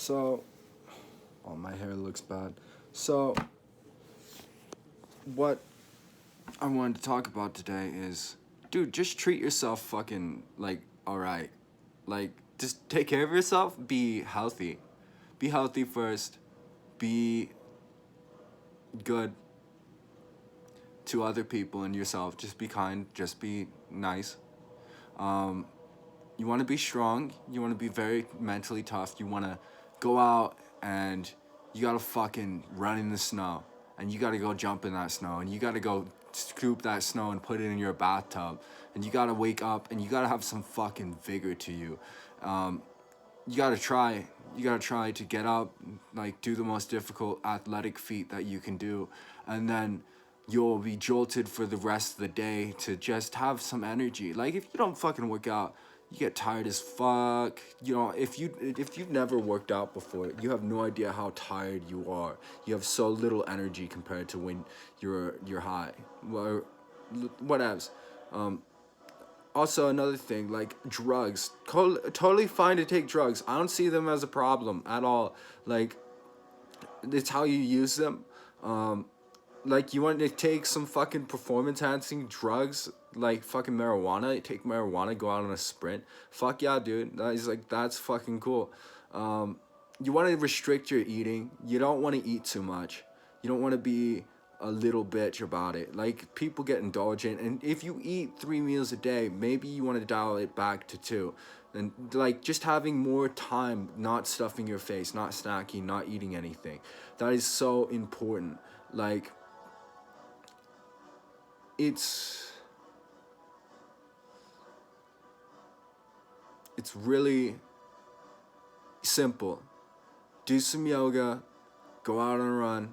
So, oh, my hair looks bad. So, what I wanted to talk about today is, dude, just treat yourself fucking like alright. Like, just take care of yourself. Be healthy. Be healthy first. Be good to other people and yourself. Just be kind. Just be nice. Um, you want to be strong. You want to be very mentally tough. You want to go out and you got to fucking run in the snow. And you got to go jump in that snow. And you got to go scoop that snow and put it in your bathtub. And you got to wake up and you got to have some fucking vigor to you. Um, you got to try. You got to try to get up, like do the most difficult athletic feat that you can do. And then you'll be jolted for the rest of the day to just have some energy. Like if you don't fucking work out, you get tired as fuck. You know, if you've never worked out before, you have no idea how tired you are. You have so little energy compared to when you're high. Well, whatevs. Um, Also, another thing, like drugs. Totally fine to take drugs. I don't see them as a problem at all. Like, it's how you use them. Um, like you want to take some fucking performance enhancing drugs like fucking marijuana, take marijuana, go out on a sprint. Fuck yeah, dude. That's fucking cool. You want to restrict your eating. You don't want to eat too much. You don't want to be a little bitch about it. Like people get indulgent, and if you eat 3 meals a day, maybe you want to dial it back to two. And like just having more time, not stuffing your face, not snacking, not eating anything. That is so important. Like it's it's really simple. Do some yoga, go out on a run,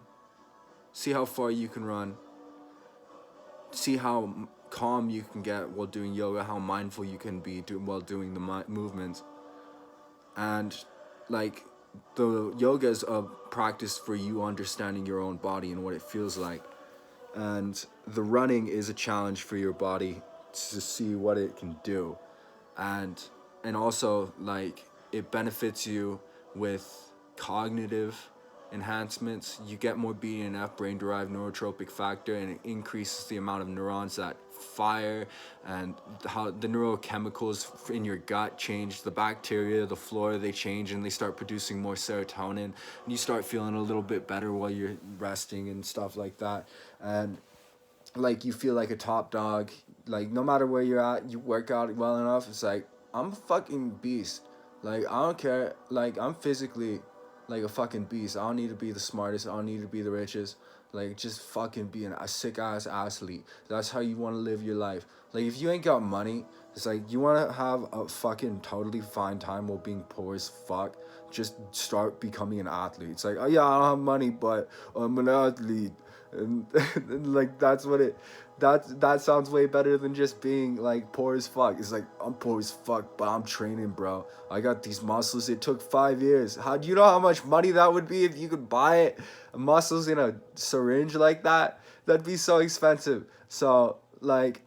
see how far you can run, see how calm you can get while doing yoga, how mindful you can be while doing the movements. And like the yoga is a practice for you understanding your own body and what it feels like. And the running is a challenge for your body to see what it can do. and and also like it benefits you with cognitive enhancements. You get more BDNF, brain derived neurotrophic factor, and it increases the amount of neurons that fire, and how the neurochemicals in your gut change. The bacteria, the flora, they change and they start producing more serotonin, and you start feeling a little bit better while you're resting and stuff like that. And like you feel like a top dog. Like no matter where you're at, you work out well enough. It's like I'm a fucking beast. Like I don't care. Like I'm physically like a fucking beast. I don't need to be the smartest. I don't need to be the richest. Like just fucking being a sick ass athlete. That's how you want to live your life. Like if you ain't got money, it's like you want to have a fucking totally fine time while being poor as fuck. Just start becoming an athlete. It's like, oh yeah, I don't have money, but I'm an athlete. And, and like that sounds way better than just being like poor as fuck. It's like I'm poor as fuck, but I'm training, bro. I got these muscles. It took 5 years. How do you know how much money that would be if you could buy it? Muscles in a syringe like that? That'd be so expensive. So like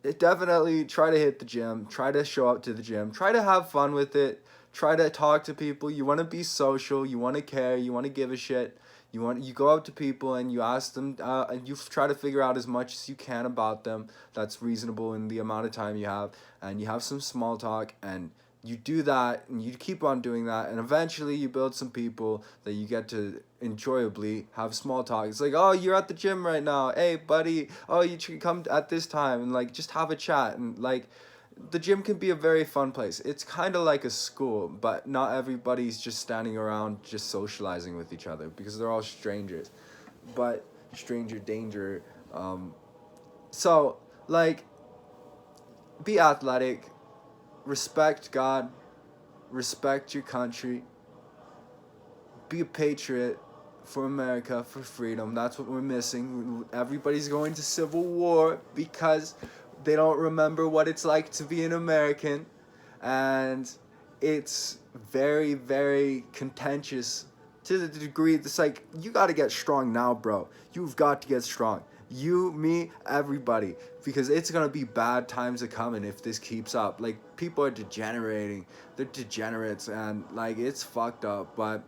it definitely try to hit the gym, try to show up to the gym, try to have fun with it, try to talk to people. You want to be social, you want to care, you want to give a shit. You go out to people and you ask them, and you try to figure out as much as you can about them that's reasonable in the amount of time you have, and you have some small talk, and you do that and you keep on doing that, and eventually you build some people that you get to enjoyably have small talk. It's like, oh, you're at the gym right now, hey buddy, oh, you should come at this time, and like just have a chat. And like the gym can be a very fun place. It's kind of like a school, but not everybody's just standing around just socializing with each other because they're all strangers. But stranger danger. So like be athletic, respect God, respect your country, be a patriot for America, for freedom. That's what we're missing. Everybody's going to civil war because they don't remember what it's like to be an American. And it's very, very contentious to the degree it's like, you got to get strong now, bro. You've got to get strong. You, me, everybody, because it's gonna be bad times are coming if this keeps up. Like, people are degenerating, they're degenerates, and like it's fucked up. But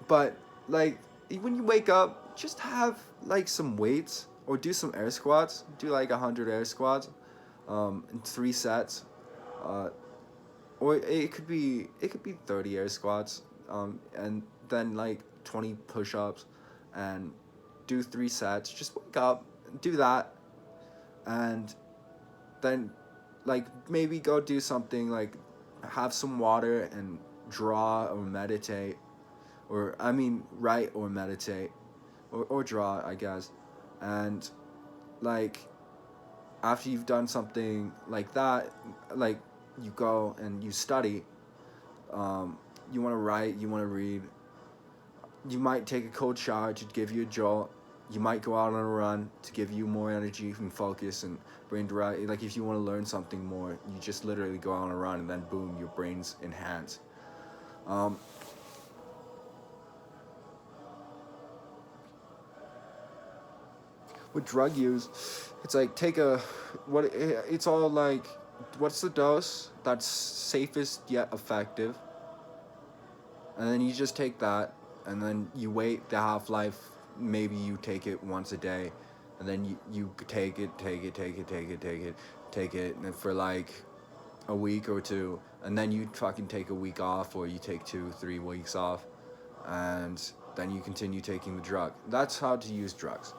but like when you wake up, just have like some weights or do some air squats. Do like 100 air squats, in 3 sets, uh, or it could be 30 air squats, and then like 20 push-ups, and do 3 sets. Just wake up, do that, and then like maybe go do something like have some water and draw or meditate, or I mean write or meditate, or draw, I guess. And like after you've done something like that, like you go and you study, you want to write, you want to read, you might take a cold shower to give you a jolt. You might go out on a run to give you more energy and focus and brain dry. Like if you want to learn something more, you just literally go out on a run and then boom, your brain's enhanced. Um, with drug use, it's like take a what it's all like. What's the dose that's safest yet effective? And then you just take that, and then you wait the half life. Maybe you take it once a day, and then you take it, and for like a week or two, and then you fucking take a week off, or you take 2 3 weeks off, and then you continue taking the drug. That's how to use drugs.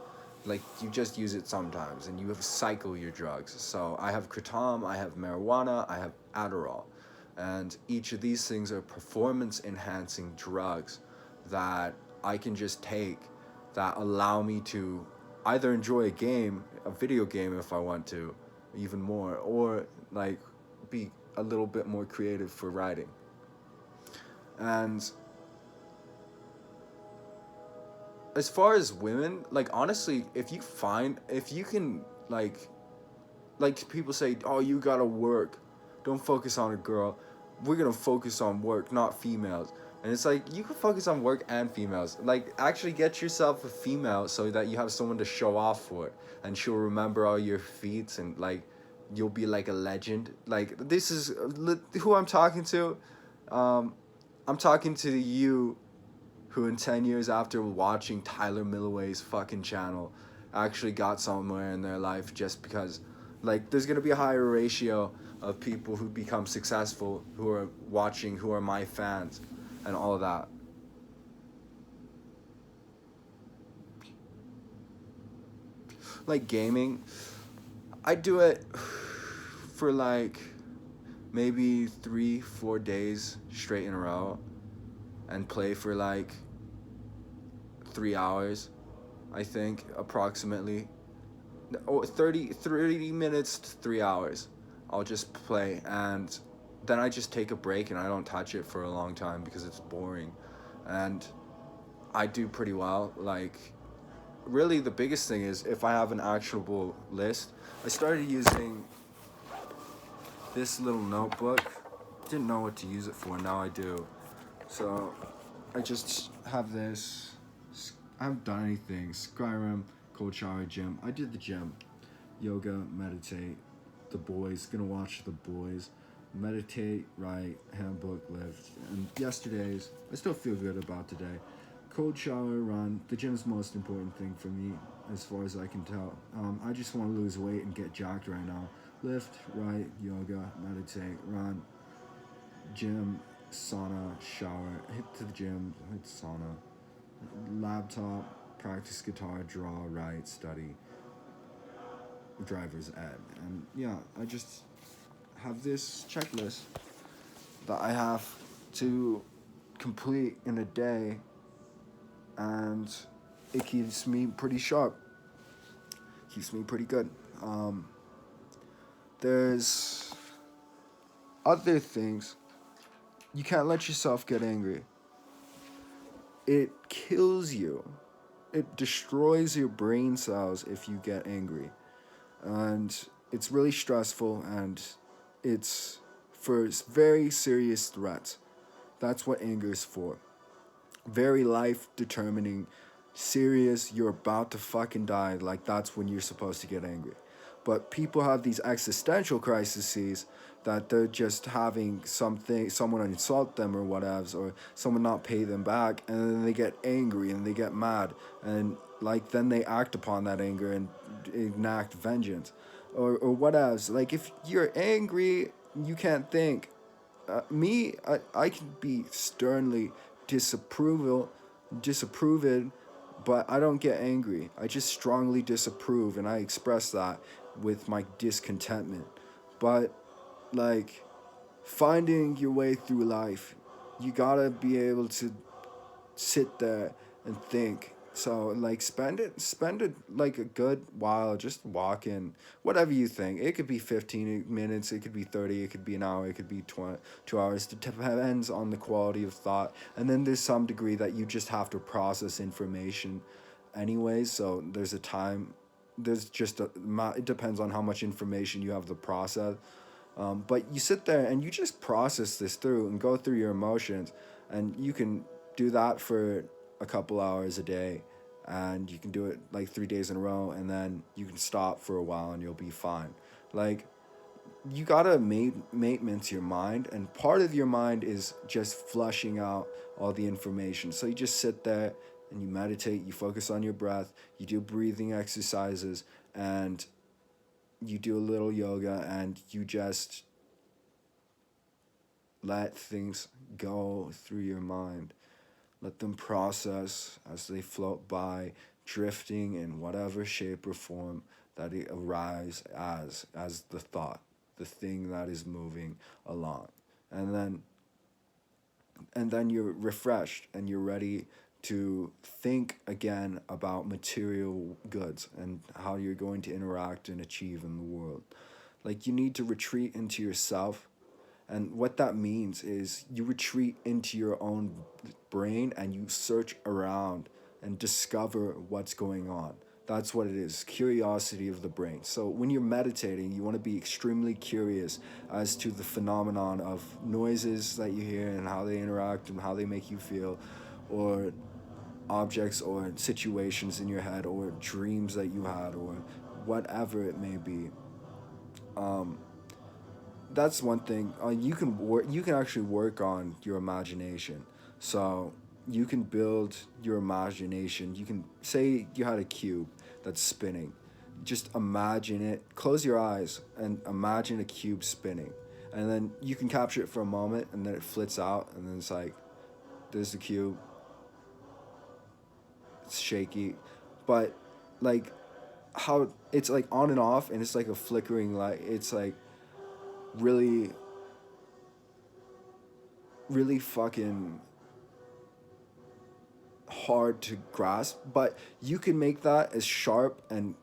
Like you just use it sometimes, and you have cycle your drugs. So I have kratom, I have marijuana, I have Adderall, and each of these things are performance enhancing drugs that I can just take, that allow me to either enjoy a video game if I want to, even more, or like be a little bit more creative for writing. And as far as women, like honestly, if you can like people say, oh, you gotta work, don't focus on a girl, we're gonna focus on work, not females. And it's like you can focus on work and females. Like actually get yourself a female so that you have someone to show off for, and she'll remember all your feats, and like you'll be like a legend. Like this is who I'm talking to. um I'm talking to you, who in 10 years after watching Tyler Millway's fucking channel actually got somewhere in their life, just because like there's going to be a higher ratio of people who become successful who are watching, who are my fans, and all of that. Like gaming, I do it for like maybe 3 4 days straight in a row, and play for like 3 hours, I think, approximately. Or 30 minutes to 3 hours. I'll just play, and then I just take a break and I don't touch it for a long time because it's boring. And I do pretty well. Like, really, the biggest thing is if I have an actionable list. I started using this little notebook. Didn't know what to use it for, now I do. So I just have this. I haven't done anything. Skyrim, cold shower, gym. I did the gym. Yoga, meditate. The boys. Gonna watch The Boys. Meditate, write, handbook, lift. And yesterday's, I still feel good about today. Cold shower, run. The gym's the most important thing for me, as far as I can tell. I just want to lose weight and get jacked right now. Lift, write, yoga, meditate, run, gym, sauna, shower, hit to the gym, hit sauna, laptop, practice guitar, draw, write, study, driver's ed. And yeah, I just have this checklist that I have to complete in a day, and it keeps me pretty sharp, keeps me pretty good. There's other things. You can't let yourself get angry. It kills you. It destroys your brain cells if you get angry. And it's really stressful, and it's for very serious threats. That's what anger is for. very life determining, serious, you're about to fucking die, like that's when you're supposed to get angry. But people have these existential crises that they're just having something, someone insult them or whatever, or someone not pay them back, and then they get angry and they get mad, and like then they act upon that anger and enact vengeance, or whatever. Like if you're angry, you can't think. I can be sternly disapproval, disapproved, but I don't get angry. I just strongly disapprove, and I express that with my discontentment. But like finding your way through life, you gotta be able to sit there and think. So like spend it like a good while just walking, whatever you think. It could be 15 minutes, it could be 30, it could be an hour, it could be 20, 2 hours. It depends on the quality of thought. And then there's some degree that you just have to process information anyways. So there's a time, there's just a, it depends on how much information you have to process. But you sit there and you just process this through and go through your emotions, and you can do that for a couple hours a day, and you can do it like 3 days in a row, and then you can stop for a while and you'll be fine. Like you gotta maintenance your mind, and part of your mind is just flushing out all the information. So you just sit there and you meditate, you focus on your breath, you do breathing exercises, and you do a little yoga, and you just let things go through your mind. Let them process as they float by, drifting in whatever shape or form that it arrives as the thought, the thing that is moving along. And then you're refreshed and you're ready to think again about material goods and how you're going to interact and achieve in the world. Like you need to retreat into yourself, and what that means is you retreat into your own brain and you search around and discover what's going on. That's what it is, curiosity of the brain. So when you're meditating, you want to be extremely curious as to the phenomenon of noises that you hear and how they interact and how they make you feel, or objects or situations in your head, or dreams that you had, or whatever it may be. That's one thing. You can work. You can actually work on your imagination. So you can build your imagination. You can say you had a cube that's spinning. Just imagine it. Close your eyes and imagine a cube spinning, and then you can capture it for a moment, and then it flits out, and then it's like, there's the cube. It's shaky, but like how it's like on and off, and it's like a flickering light. It's like really really fucking hard to grasp, but you can make that as sharp and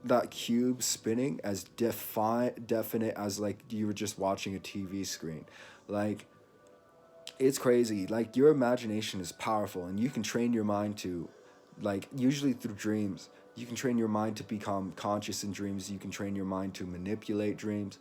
that cube spinning as definite as like you were just watching a TV screen. Like it's crazy. Like your imagination is powerful, and you can train your mind to, like usually through dreams, you can train your mind to become conscious in dreams. You can train your mind to manipulate dreams.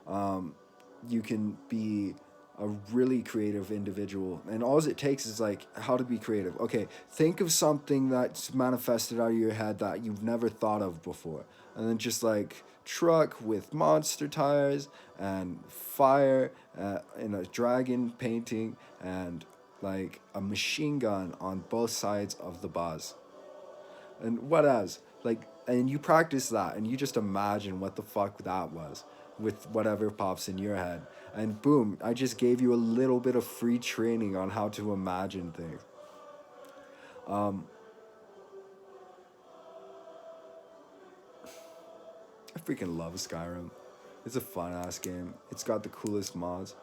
You can be a really creative individual, and all it takes is like how to be creative. Okay, think of something that's manifested out of your head that you've never thought of before, and then just like truck with monster tires and fire, and a dragon painting, and like a machine gun on both sides of the bus, and what else, like, and you practice that and you just imagine what the fuck that was with whatever pops in your head, and boom, I just gave you a little bit of free training on how to imagine things. I freaking love Skyrim. It's a fun ass game. It's got the coolest mods.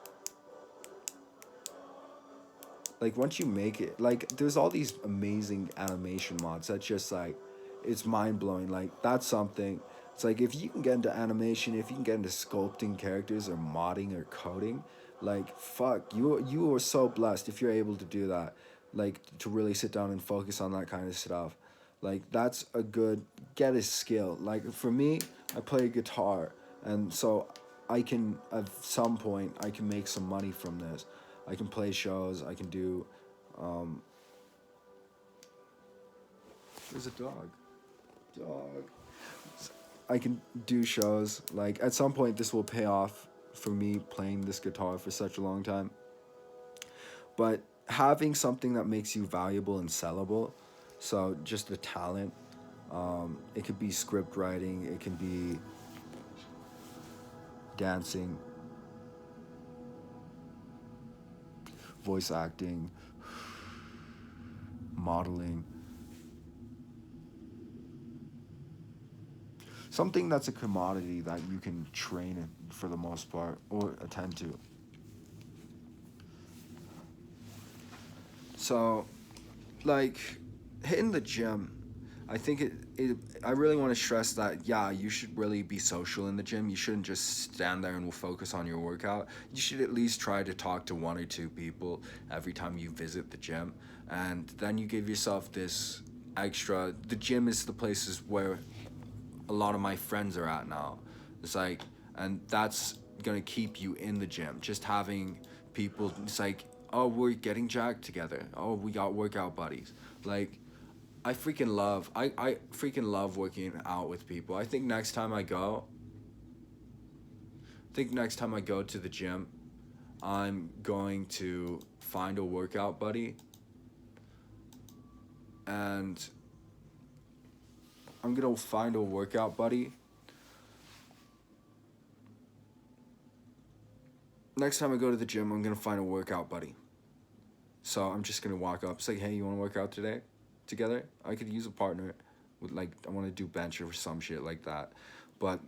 Like once you make it, like there's all these amazing animation mods that just like, it's mind blowing. Like that's something. It's like if you can get into animation, if you can get into sculpting characters or modding or coding, like fuck, you are so blessed if you're able to do that. Like to really sit down and focus on that kind of stuff. Like that's a good get a skill. Like for me, I play guitar, and so I can at some point I can make some money from this. I can play shows. I can do Um, there's a dog. Dog. I can do shows. Like at some point, this will pay off for me playing this guitar for such a long time. But having something that makes you valuable and sellable, so just the talent, it could be script writing, it can be dancing, voice acting, modeling, something that's a commodity that you can train in for the most part or attend to. So, like, hitting the gym, I think I really want to stress that, yeah, you should really be social in the gym. You shouldn't just stand there and focus on your workout. You should at least try to talk to one or two people every time you visit the gym. And then you give yourself this extra. The gym is the places where a lot of my friends are at now. It's like, and that's gonna keep you in the gym. Just having people, it's like, oh, we're getting jacked together. Oh, we got workout buddies. Like, I freaking love working out with people. I think next time I go to the gym, I'm going to find a workout buddy and I'm gonna find a workout buddy. Next time I go to the gym, I'm gonna find a workout buddy. So I'm just gonna walk up, say, hey, you wanna work out today? Together? I could use a partner with like I wanna do bench or some shit like that. But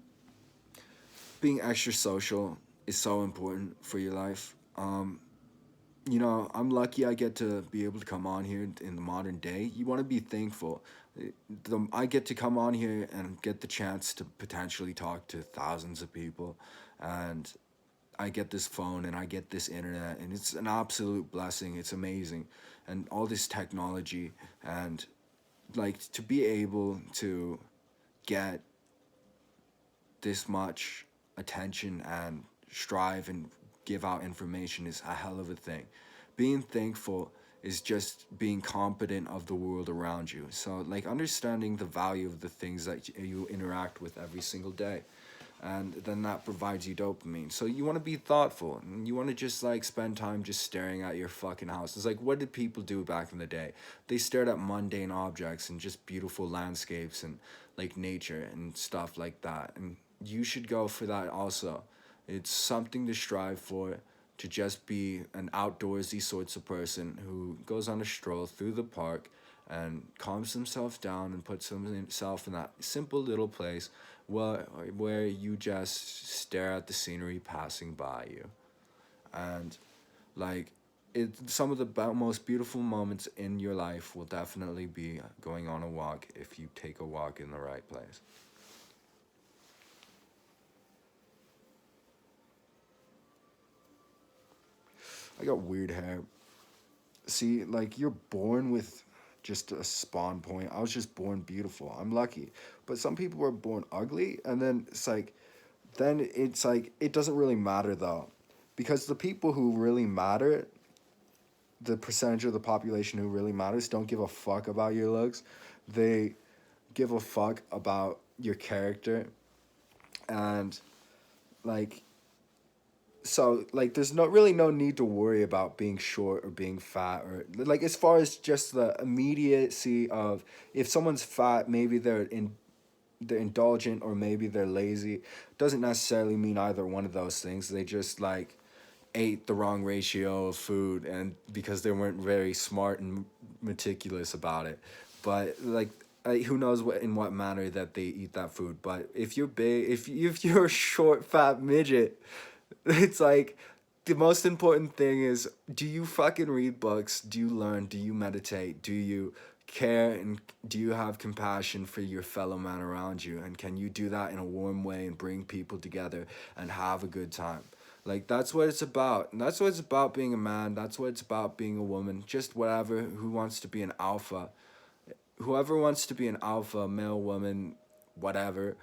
being extra social is so important for your life. You know, I'm lucky I get to be able to come on here in the modern day. You want to be thankful. I get to come on here and get the chance to potentially talk to thousands of people. And I get this phone and I get this internet, and it's an absolute blessing. It's amazing. And all this technology, and like to be able to get this much attention and strive and give out information is a hell of a thing. Being thankful is just being competent of the world around you. So like understanding the value of the things that you interact with every single day. And then that provides you dopamine. So you want to be thoughtful, and you want to just like spend time just staring at your fucking house. It's like, what did people do back in the day? They stared at mundane objects and just beautiful landscapes and like nature and stuff like that. And you should go for that also. It's something to strive for, to just be an outdoorsy sorts of person who goes on a stroll through the park and calms himself down and puts himself in that simple little place where, where you just stare at the scenery passing by you. And like some of the most beautiful moments in your life will definitely be going on a walk if you take a walk in the right place. I got weird hair. See, like you're born with just a spawn point. I was just born beautiful. I'm lucky. But some people were born ugly, and then it's like it doesn't really matter though. Because the people who really matter, the percentage of the population who really matters, don't give a fuck about your looks. They give a fuck about your character. And like so like there's no need to worry about being short or being fat, or like as far as just the immediacy of if someone's fat, maybe they're indulgent or maybe they're lazy. Doesn't necessarily mean either one of those things. They just like ate the wrong ratio of food, and because they weren't very smart and meticulous about it. But like who knows what in what manner that they eat that food. But if you're big, if you're a short fat midget, it's like the most important thing is, do you fucking read books? Do you learn? Do you meditate? Do you care, and do you have compassion for your fellow man around you? And can you do that in a warm way and bring people together and have a good time? Like that's what it's about. And that's what it's about being a man. That's what it's about being a woman. Just whatever who wants to be an alpha. Whoever wants to be an alpha, male, woman, whatever,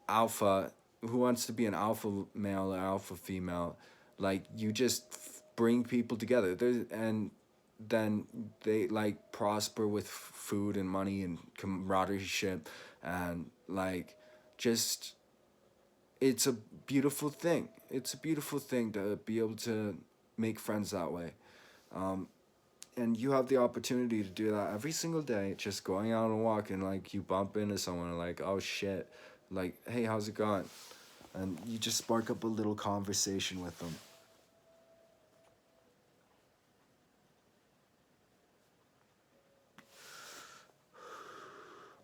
alpha, who wants to be an alpha male or alpha female, like you just bring people together. And then they like prosper with food and money and camaraderie, and like just it's a beautiful thing. It's a beautiful thing to be able to make friends that way. Um, and you have the opportunity to do that every single day, just going out and walking, like you bump into someone like, oh shit, like, hey, how's it going? And you just spark up a little conversation with them.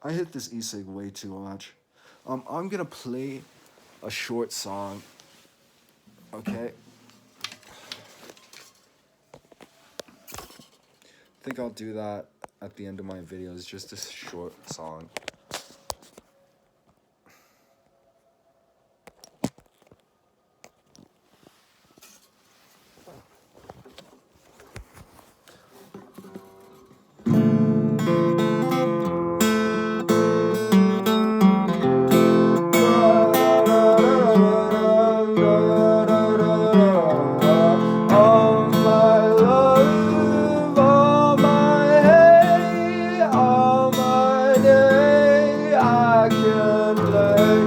I hit this e-cig way too much. I'm gonna play a short song, okay? I think I'll do that at the end of my videos, just a short song. All my love, all my hate, all my day, I can play.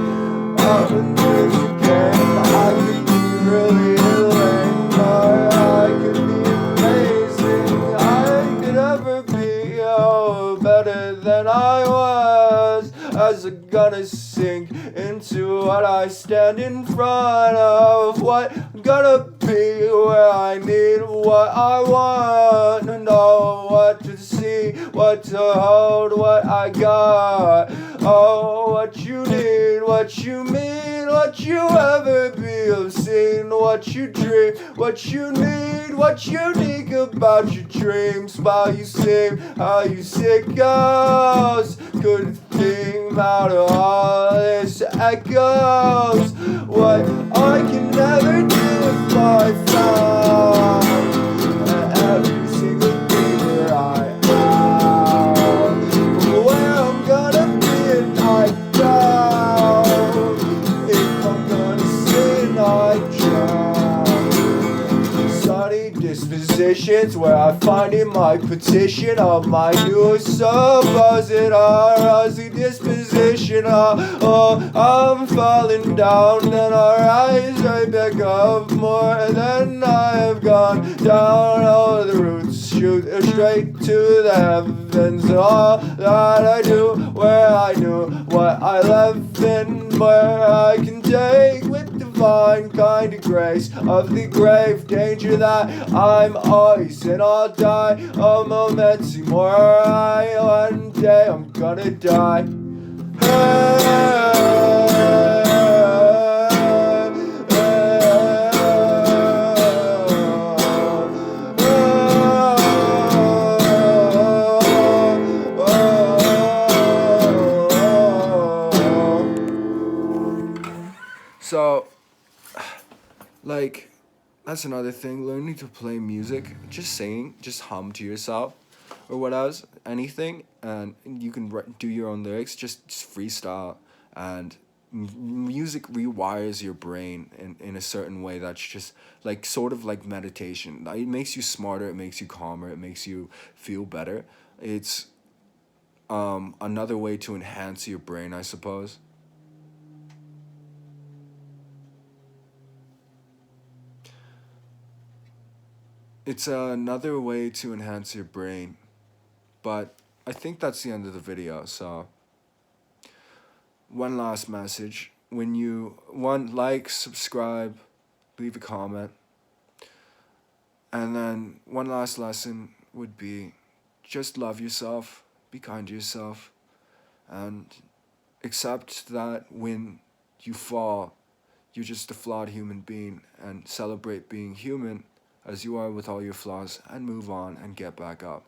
Up in this game, I could be really lame, but I could be amazing. I could ever be better than I was. As I'm gonna sink into what I stand in front of. What gonna be where I need what I want, and know what to see, what to hold, what I got. Oh, what you need, what you mean, what you ever be obscene, what you dream, what you need, what unique about your dreams. While you sing, how you sick goes, good thing out of all this echoes. What I can never do if I found every single thing where I am, where I'm gonna be and I doubt if I'm gonna sin I drown. Sunny dispositions where I find in my petition of my new supposite rosy disposition. I'm falling down and I rise right back up more than I have gone down. Oh, the roots shoot straight to the heavens. All that I do, where I do what I left and where I can take with divine kind of grace of the grave danger that I'm always and I'll die. A moment more, one day I'm gonna die. So, like, that's another thing. Learning to play music, just singing, just hum to yourself, or what else, anything, and you can do your own lyrics. Just freestyle, and music rewires your brain in a certain way that's just like sort of like meditation. It makes you smarter. It makes you calmer. It makes you feel better. It's another way to enhance your brain, I suppose. It's another way to enhance your brain, but I think that's the end of the video. So, one last message: when you like, subscribe, leave a comment, and then one last lesson would be, just love yourself, be kind to yourself, and accept that when you fall, you're just a flawed human being, and celebrate being human as you are with all your flaws, and move on and get back up.